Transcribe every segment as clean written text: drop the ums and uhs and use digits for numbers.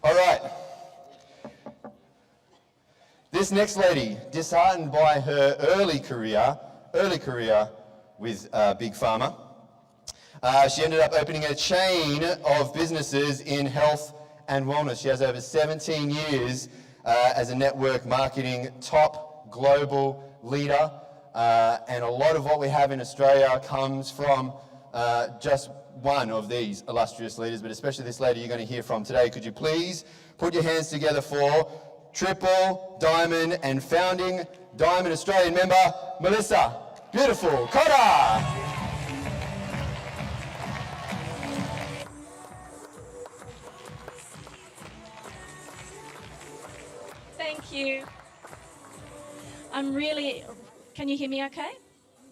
All right. This next lady, disheartened by her early career with Big Pharma, she ended up opening a chain of businesses in health and wellness. She has over 17 years as a network marketing top global leader, and a lot of what we have in Australia comes from just one of these illustrious leaders, but especially this lady you're going to hear from today. Could you please put your hands together for triple diamond and founding Diamond Australian member, Melissa Beautiful Kotter. Thank you. Can you hear me okay?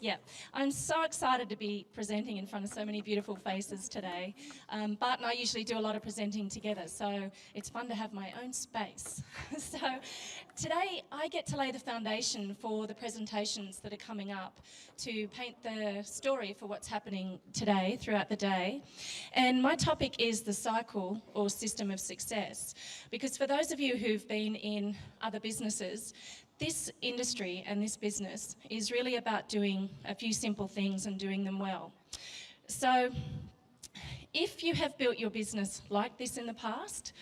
Yeah, I'm so excited to be presenting in front of so many beautiful faces today. Bart and I usually do a lot of presenting together, so it's fun to have my own space. So today I get to lay the foundation for the presentations that are coming up to paint the story for what's happening today, throughout the day. And my topic is the cycle or system of success, because for those of you who've been in other businesses, this industry and this business is really about doing a few simple things and doing them well. So if you have built your business like this in the past,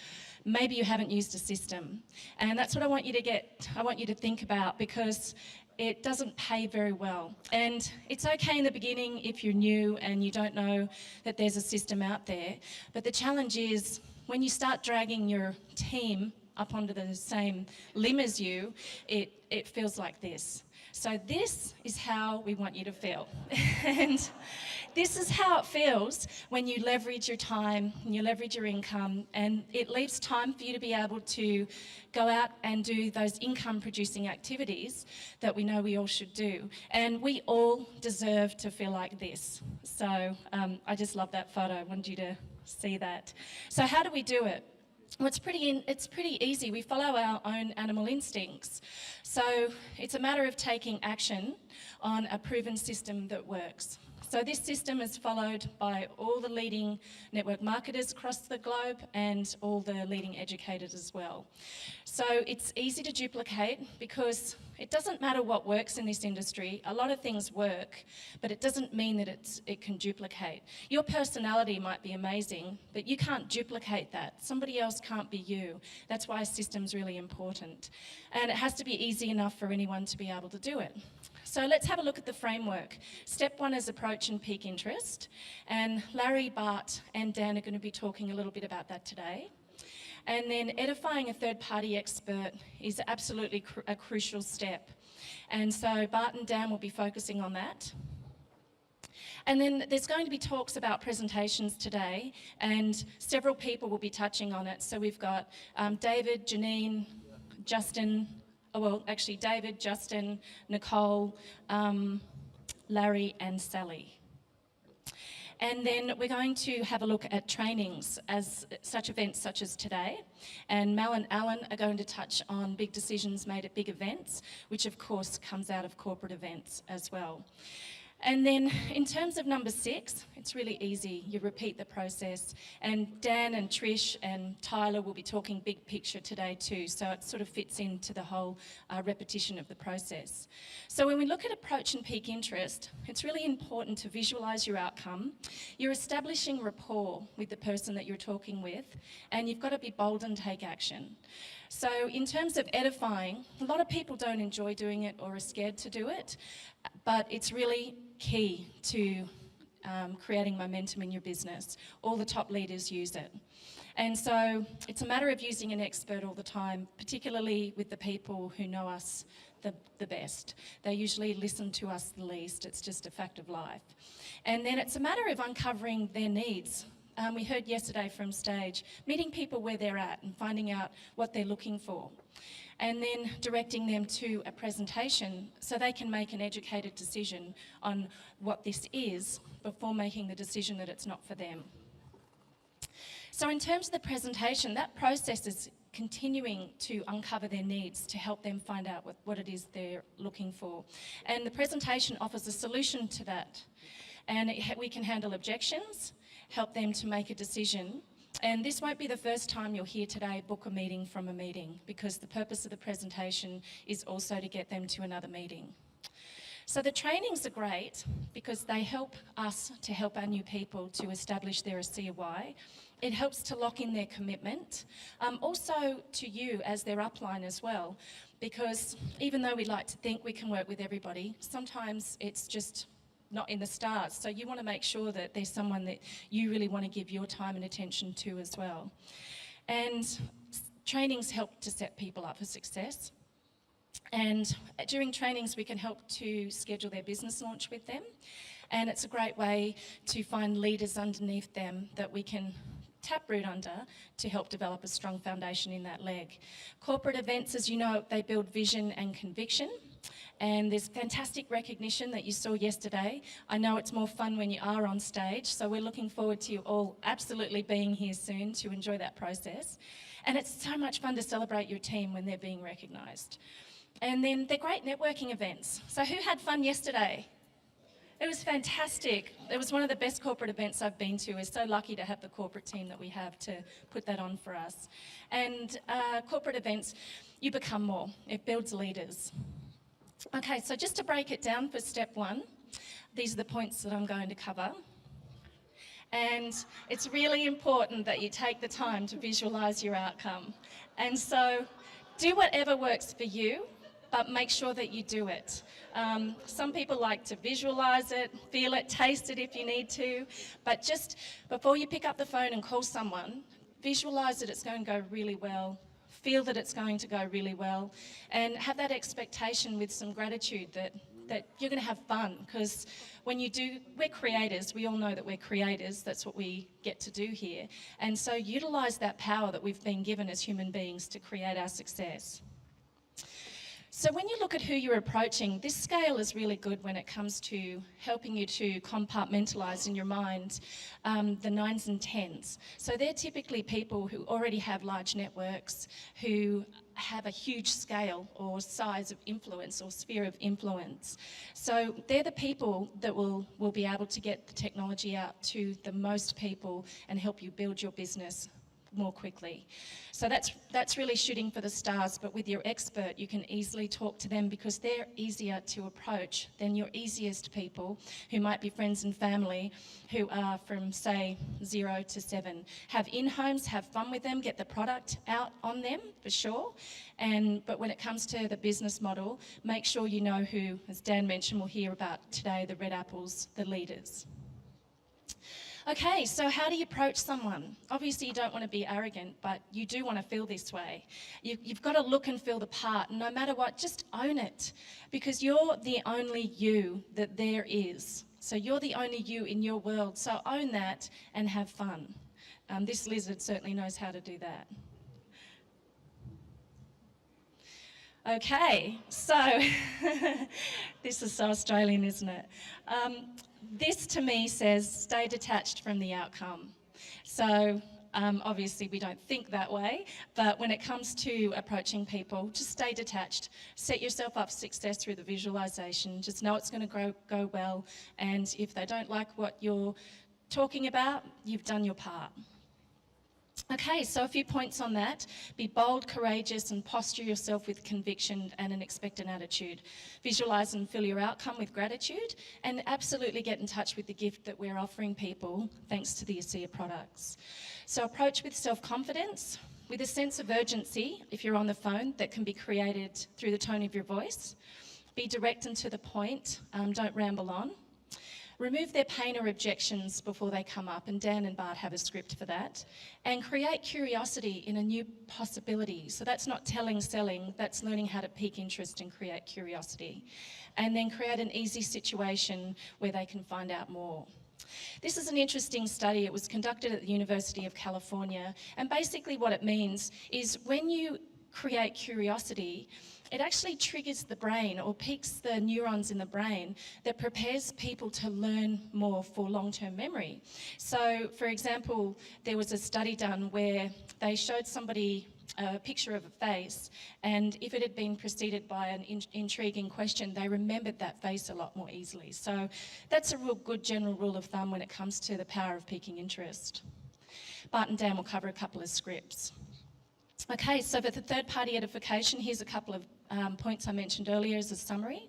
maybe you haven't used a system. And that's what I want you to think about, because it doesn't pay very well. And it's okay in the beginning if you're new and you don't know that there's a system out there. But the challenge is when you start dragging your team up onto the same limb as you, it feels like this. So this is how we want you to feel. And this is how it feels when you leverage your time, and you leverage your income, and it leaves time for you to be able to go out and do those income producing activities that we know we all should do. And we all deserve to feel like this. So I just love that photo. I wanted you to see that. So how do we do it? Well, it's pretty easy. We follow our own animal instincts. So it's a matter of taking action on a proven system that works. So this system is followed by all the leading network marketers across the globe and all the leading educators as well. So it's easy to duplicate because it doesn't matter what works in this industry. A lot of things work, but it doesn't mean that it can duplicate. Your personality might be amazing, but you can't duplicate that. Somebody else can't be you. That's why a system's really important. And it has to be easy enough for anyone to be able to do it. So let's have a look at the framework. Step one is approach and peak interest. And Larry, Bart, and Dan are going to be talking a little bit about that today. And then edifying a third-party expert is absolutely a crucial step. And so Bart and Dan will be focusing on that. And then there's going to be talks about presentations today, and several people will be touching on it. So we've got David, Janine, Justin, David, Justin, Nicole, Larry and Sally. And then we're going to have a look at trainings as such events such as today. And Mel and Alan are going to touch on big decisions made at big events, which of course comes out of corporate events as well. And then in terms of number 6, it's really easy. You repeat the process. And Dan and Trish and Tyler will be talking big picture today too, so it sort of fits into the whole repetition of the process. So when we look at approach and peak interest, it's really important to visualise your outcome. You're establishing rapport with the person that you're talking with, and you've got to be bold and take action. So in terms of edifying, a lot of people don't enjoy doing it or are scared to do it, but it's really key to creating momentum in your business. All the top leaders use it. And so it's a matter of using an expert all the time, particularly with the people who know us the best. They usually listen to us the least. It's just a fact of life. And then it's a matter of uncovering their needs. We heard yesterday from stage, meeting people where they're at and finding out what they're looking for. And then directing them to a presentation so they can make an educated decision on what this is before making the decision that it's not for them. So in terms of the presentation, that process is continuing to uncover their needs to help them find out what it is they're looking for. And the presentation offers a solution to that. And we can handle objections, help them to make a decision, And this won't be the first time you'll hear today, book a meeting from a meeting, because the purpose of the presentation is also to get them to another meeting. So the trainings are great because they help us to help our new people to establish their ASEA why. It helps to lock in their commitment. Also to you as their upline as well, because even though we like to think we can work with everybody, sometimes it's just not in the stars. So you want to make sure that there's someone that you really want to give your time and attention to as well. And trainings help to set people up for success. And during trainings, we can help to schedule their business launch with them. And it's a great way to find leaders underneath them that we can taproot under to help develop a strong foundation in that leg. Corporate events, as you know, they build vision and conviction. And there's fantastic recognition that you saw yesterday. I know it's more fun when you are on stage, so we're looking forward to you all absolutely being here soon to enjoy that process. And it's so much fun to celebrate your team when they're being recognised. And then they're great networking events. So who had fun yesterday? It was fantastic. It was one of the best corporate events I've been to. We're so lucky to have the corporate team that we have to put that on for us. And corporate events, you become more. It builds leaders. Okay, so just to break it down for step one, these are the points that I'm going to cover. And it's really important that you take the time to visualise your outcome. And so do whatever works for you, but make sure that you do it. Some people like to visualise it, feel it, taste it if you need to, but just before you pick up the phone and call someone, visualise that it's going to go really well. Feel that it's going to go really well, and have that expectation with some gratitude that you're going to have fun, because when you do, we're creators, we all know that we're creators, that's what we get to do here, and so utilise that power that we've been given as human beings to create our success. So when you look at who you're approaching, this scale is really good when it comes to helping you to compartmentalise in your mind the 9s and 10s. So they're typically people who already have large networks, who have a huge scale or size of influence or sphere of influence. So they're the people that will be able to get the technology out to the most people and help you build your business more quickly. So that's really shooting for the stars, but with your expert you can easily talk to them because they're easier to approach than your easiest people who might be friends and family who are from, say, 0 to 7. Have in-homes, have fun with them, get the product out on them for sure, but when it comes to the business model, make sure you know who, as Dan mentioned, we'll hear about today, the red apples, the leaders. Okay, so how do you approach someone? Obviously you don't want to be arrogant, but you do want to feel this way. You've got to look and feel the part, and no matter what, just own it, because you're the only you that there is. So you're the only you in your world, so own that and have fun. This lizard certainly knows how to do that. Okay, so this is so Australian, isn't it? This to me says stay detached from the outcome. So obviously we don't think that way, but when it comes to approaching people, just stay detached. Set yourself up for success through the visualisation. Just know it's going to go well, and if they don't like what you're talking about, you've done your part. Okay, so a few points on that. Be bold, courageous, and posture yourself with conviction and an expectant attitude. Visualise and fill your outcome with gratitude, and absolutely get in touch with the gift that we're offering people thanks to the ASEA products. So approach with self-confidence, with a sense of urgency, if you're on the phone, that can be created through the tone of your voice. Be direct and to the point, don't ramble on. Remove their pain or objections before they come up, and Dan and Bart have a script for that. And create curiosity in a new possibility. So that's not telling, selling, that's learning how to pique interest and create curiosity. And then create an easy situation where they can find out more. This is an interesting study. It was conducted at the University of California, and basically what it means is when you create curiosity, it actually triggers the brain or piques the neurons in the brain that prepares people to learn more for long-term memory. So, for example, there was a study done where they showed somebody a picture of a face, and if it had been preceded by an intriguing question, they remembered that face a lot more easily. So that's a real good general rule of thumb when it comes to the power of piquing interest. Bart and Dan will cover a couple of scripts. Okay, so for the third-party edification, here's a couple of points I mentioned earlier as a summary.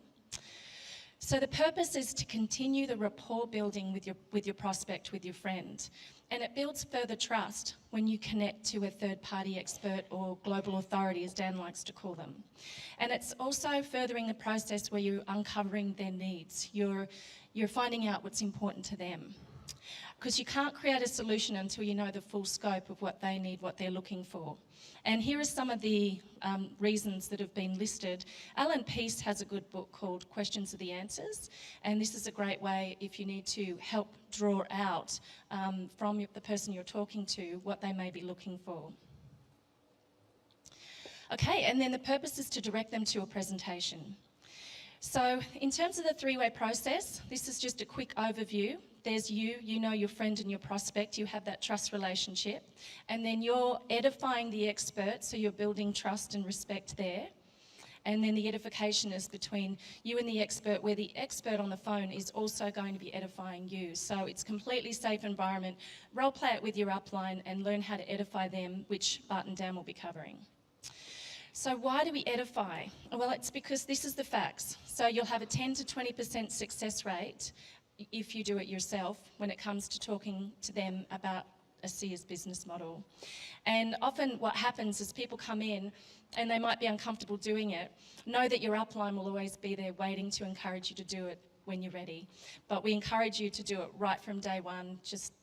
So the purpose is to continue the rapport building with your prospect, with your friend. And it builds further trust when you connect to a third-party expert or global authority, as Dan likes to call them. And it's also furthering the process where you're uncovering their needs. You're finding out what's important to them. Because you can't create a solution until you know the full scope of what they need, what they're looking for. And here are some of the reasons that have been listed. Alan Peace has a good book called Questions Are the Answers, and this is a great way if you need to help draw out from the person you're talking to what they may be looking for. Okay, and then the purpose is to direct them to a presentation. So in terms of the three-way process, this is just a quick overview. There's you know your friend and your prospect, you have that trust relationship, and then you're edifying the expert, so you're building trust and respect there. And then the edification is between you and the expert, where the expert on the phone is also going to be edifying you. So it's completely safe environment. Role play it with your upline and learn how to edify them, which Bart and Dan will be covering. So why do we edify? Well, it's because this is the facts. So you'll have a 10 to 20% success rate if you do it yourself when it comes to talking to them about a SEAR's business model. And often what happens is people come in and they might be uncomfortable doing it. Know that your upline will always be there waiting to encourage you to do it when you're ready. But we encourage you to do it right from day one. Just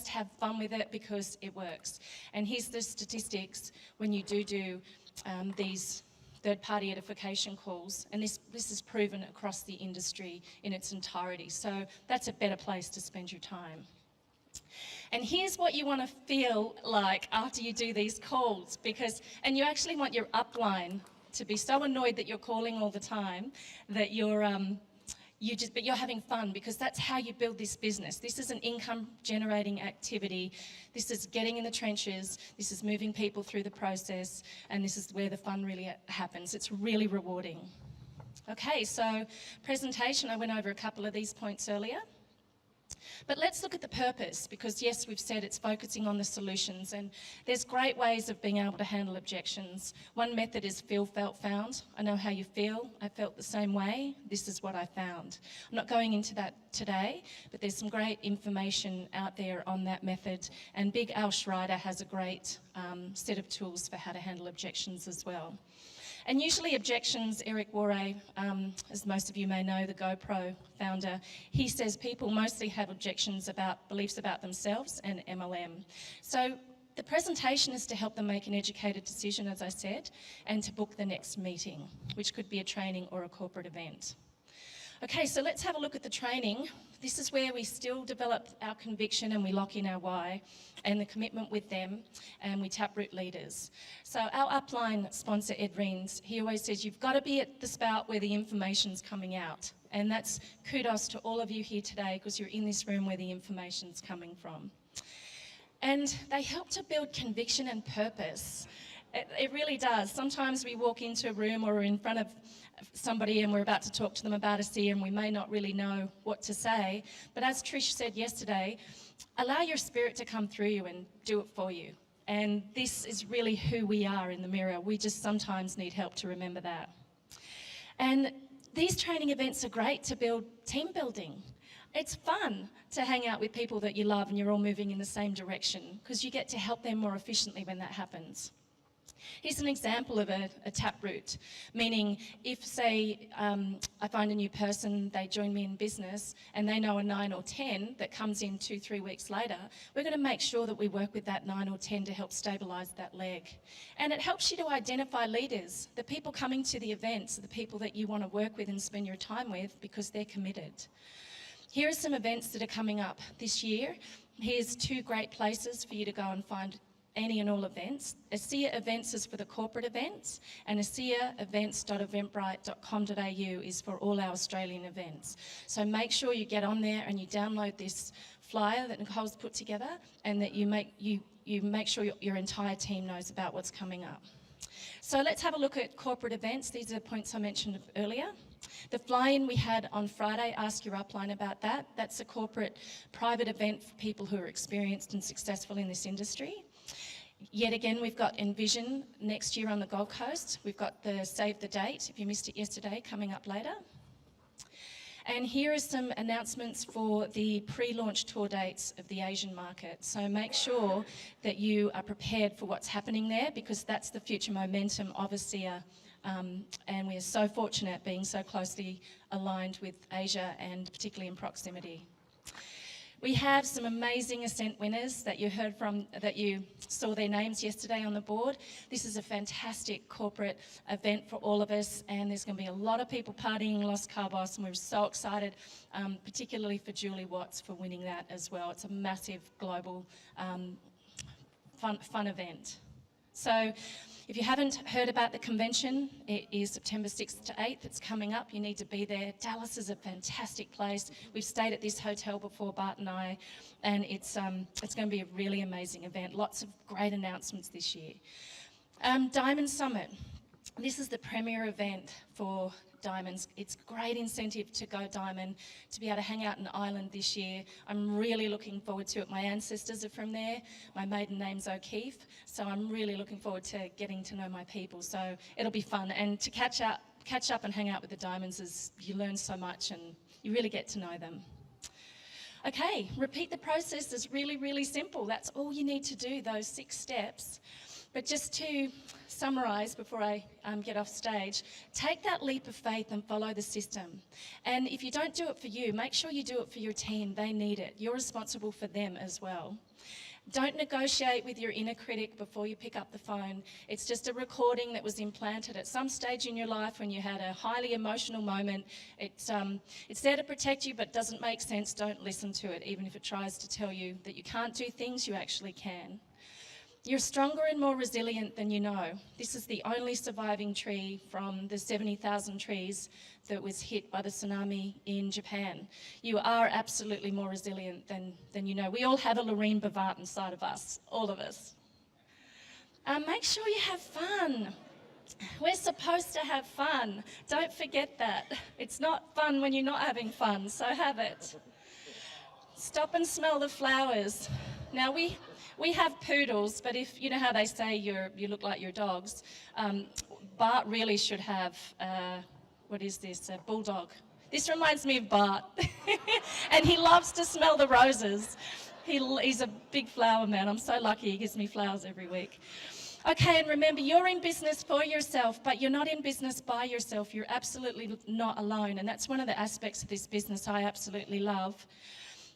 have fun with it because it works. And here's the statistics when you do these third-party edification calls, and this is proven across the industry in its entirety. So that's a better place to spend your time. And here's what you want to feel like after you do these calls, and you actually want your upline to be so annoyed that you're calling all the time that but you're having fun, because that's how you build this business. This is an income-generating activity. This is getting in the trenches. This is moving people through the process, and this is where the fun really happens. It's really rewarding. Okay, so presentation, I went over a couple of these points earlier. But let's look at the purpose, because yes, we've said it's focusing on the solutions, and there's great ways of being able to handle objections. One method is feel, felt, found. I know how you feel. I felt the same way. This is what I found. I'm not going into that today, but there's some great information out there on that method, and Big Al Schreider has a great set of tools for how to handle objections as well. And usually objections, Eric Worre, as most of you may know, the GoPro founder, he says people mostly have objections about beliefs about themselves and MLM. So the presentation is to help them make an educated decision, as I said, and to book the next meeting, which could be a training or a corporate event. Okay, so let's have a look at the training. This is where we still develop our conviction and we lock in our why and the commitment with them, and we taproot leaders. So our upline sponsor, Ed Reens, he always says you've got to be at the spout where the information's coming out. And that's kudos to all of you here today, because you're in this room where the information's coming from. And they help to build conviction and purpose. It really does. Sometimes we walk into a room or we're in front of somebody and we're about to talk to them about a SEAR and we may not really know what to say. But as Trish said yesterday, allow your spirit to come through you and do it for you. And this is really who we are in the mirror. We just sometimes need help to remember that. And these training events are great to build team building. It's fun to hang out with people that you love and you're all moving in the same direction, because you get to help them more efficiently when that happens. Here's an example of a taproot, meaning if, say, I find a new person, they join me in business, and they know a 9 or 10 that comes in 2-3 weeks later, we're going to make sure that we work with that 9 or 10 to help stabilise that leg. And it helps you to identify leaders. The people coming to the events are the people that you want to work with and spend your time with because they're committed. Here are some events that are coming up this year. Here's 2 great places for you to go and find any and all events. ASEA Events is for the corporate events, and ASEAevents.eventbrite.com.au is for all our Australian events. So make sure you get on there and you download this flyer that Nicole's put together, and that you make sure your entire team knows about what's coming up. So let's have a look at corporate events. These are the points I mentioned earlier. The fly-in we had on Friday, ask your upline about that. That's a corporate private event for people who are experienced and successful in this industry. Yet again, we've got Envision next year on the Gold Coast. We've got the Save the Date, if you missed it yesterday, coming up later. And here are some announcements for the pre-launch tour dates of the Asian market. So make sure that you are prepared for what's happening there, because that's the future momentum of ASEA. And we are so fortunate being so closely aligned with Asia, and particularly in proximity. We have some amazing Ascent winners that you heard from, that you saw their names yesterday on the board. This is a fantastic corporate event for all of us, and there's going to be a lot of people partying in Los Cabos, and we're so excited, particularly for Julie Watts for winning that as well. It's a massive global fun event. So if you haven't heard about the convention, it is September 6th to 8th. It's coming up. You need to be there. Dallas is a fantastic place. We've stayed at this hotel before, Bart and I, and it's going to be a really amazing event. Lots of great announcements this year. Diamond Summit. This is the premier event for diamonds. It's a great incentive to go diamond, to be able to hang out in the island this year. I'm really looking forward to it. My ancestors are from there. My maiden name's O'Keefe, so I'm really looking forward to getting to know my people. So it'll be fun, and to catch up and hang out with the diamonds is, you learn so much and you really get to know them. Okay, repeat the process is really, really simple. That's all you need to do, those 6 steps. But just to summarise before I get off stage, take that leap of faith and follow the system. And if you don't do it for you, make sure you do it for your team. They need it. You're responsible for them as well. Don't negotiate with your inner critic before you pick up the phone. It's just a recording that was implanted at some stage in your life when you had a highly emotional moment. It's there to protect you, but doesn't make sense. Don't listen to it. Even if it tries to tell you that you can't do things, you actually can. You're stronger and more resilient than you know. This is the only surviving tree from the 70,000 trees that was hit by the tsunami in Japan. You are absolutely more resilient than you know. We all have a Lorraine Bavart inside of us, all of us. Make sure you have fun. We're supposed to have fun. Don't forget that. It's not fun when you're not having fun, so have it. Stop and smell the flowers. Now we have poodles, but if you know how they say you look like your dogs, Bart really should have, what is this, a bulldog. This reminds me of Bart. And he loves to smell the roses. He's a big flower man. I'm so lucky he gives me flowers every week. Okay, and remember, you're in business for yourself, but you're not in business by yourself. You're absolutely not alone, and that's one of the aspects of this business I absolutely love.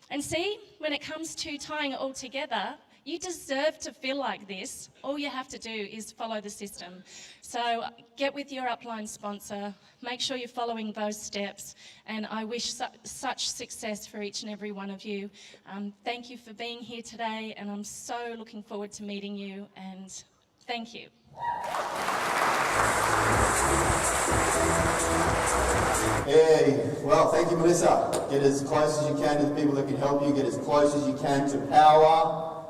And see, when it comes to tying it all together, you deserve to feel like this. All you have to do is follow the system. So get with your upline sponsor, make sure you're following those steps, and I wish such success for each and every one of you. Thank you for being here today, and I'm so looking forward to meeting you, and thank you. Hey, well, thank you, Melissa. Get as close as you can to the people that can help you. Get as close as you can to power.